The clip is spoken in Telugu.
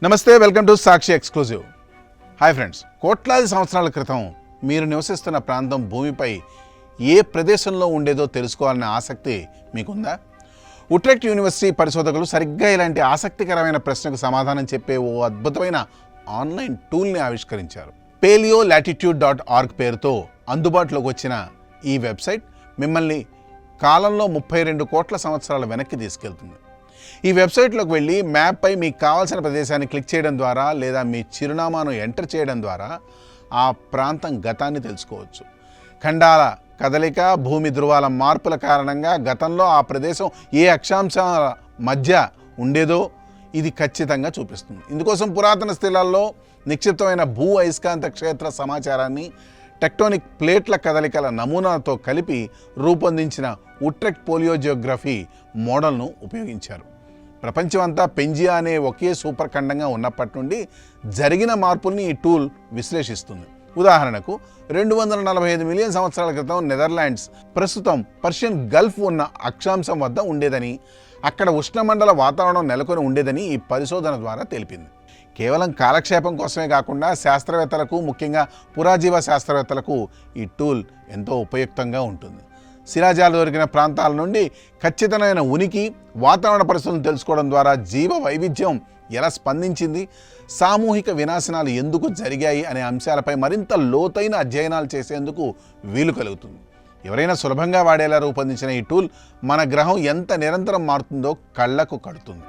నమస్తే, welcome to Sakshi exclusive. Hi friends, కోట్లాది సంవత్సరాల క్రితం మీరు నివసిస్తున్న ప్రాంతం భూమిపై ఏ ప్రదేశంలో ఉండేదో తెలుసుకోవాలనే ఆసక్తి మీకుందా? ఉట్రెక్ట్ యూనివర్సిటీ పరిశోధకులు సరిగ్గా ఇలాంటి ఆసక్తికరమైన ప్రశ్నకు సమాధానం చెప్పే ఓ అద్భుతమైన ఆన్లైన్ టూల్ని ఆవిష్కరించారు. paleolattitude.org పేరుతో అందుబాటులోకి వచ్చిన ఈ వెబ్సైట్ మిమ్మల్ని కాలంలో 32 కోట్ల సంవత్సరాల వెనక్కి తీసుకెళ్తుంది. ఈ వెబ్సైట్లోకి వెళ్ళి మ్యాప్పై మీకు కావాల్సిన ప్రదేశాన్ని క్లిక్ చేయడం ద్వారా లేదా మీ చిరునామాను ఎంటర్ చేయడం ద్వారా ఆ ప్రాంతం గతాన్ని తెలుసుకోవచ్చు. ఖండాల కదలిక, భూమి ధృవాల మార్పుల కారణంగా గతంలో ఆ ప్రదేశం ఏ అక్షాంశాల మధ్య ఉండేదో ఇది ఖచ్చితంగా చూపిస్తుంది. ఇందుకోసం పురాతన స్థలాల్లో నిక్షిప్తమైన భూ అయస్కాంత క్షేత్ర సమాచారాన్ని టెక్టోనిక్ ప్లేట్ల కదలికల నమూనాలతో కలిపి రూపొందించిన ఉట్రెక్ట్ పోలియోజియోగ్రఫీ మోడల్ను ఉపయోగించారు. ప్రపంచమంతా పెంజియా అనే ఒకే సూపర్ ఖండంగా ఉన్నప్పటి నుండి జరిగిన మార్పుల్ని ఈ టూల్ విశ్లేషిస్తుంది. ఉదాహరణకు 245 మిలియన్ సంవత్సరాల క్రితం నెదర్లాండ్స్ ప్రస్తుతం పర్షియన్ గల్ఫ్ ఉన్న అక్షాంశం వద్ద ఉండేదని, అక్కడ ఉష్ణమండల వాతావరణం నెలకొని ఉండేదని ఈ పరిశోధన ద్వారా తెలిపింది. కేవలం కాలక్షేపం కోసమే కాకుండా శాస్త్రవేత్తలకు, ముఖ్యంగా పురాజీవ శాస్త్రవేత్తలకు ఈ టూల్ ఎంతో ఉపయుక్తంగా ఉంటుంది. శిలాజాలు దొరికిన ప్రాంతాల నుండి ఖచ్చితమైన ఉనికి, వాతావరణ పరిస్థితులను తెలుసుకోవడం ద్వారా జీవ వైవిధ్యం ఎలా స్పందించింది, సామూహిక వినాశనాలు ఎందుకు జరిగాయి అనే అంశాలపై మరింత లోతైన అధ్యయనాలు చేసేందుకు వీలు కలుగుతుంది. ఎవరైనా సులభంగా వాడేలా రూపొందించిన ఈ టూల్ మన గ్రహం ఎంత నిరంతరం మారుతుందో కళ్ళకు కడుతుంది.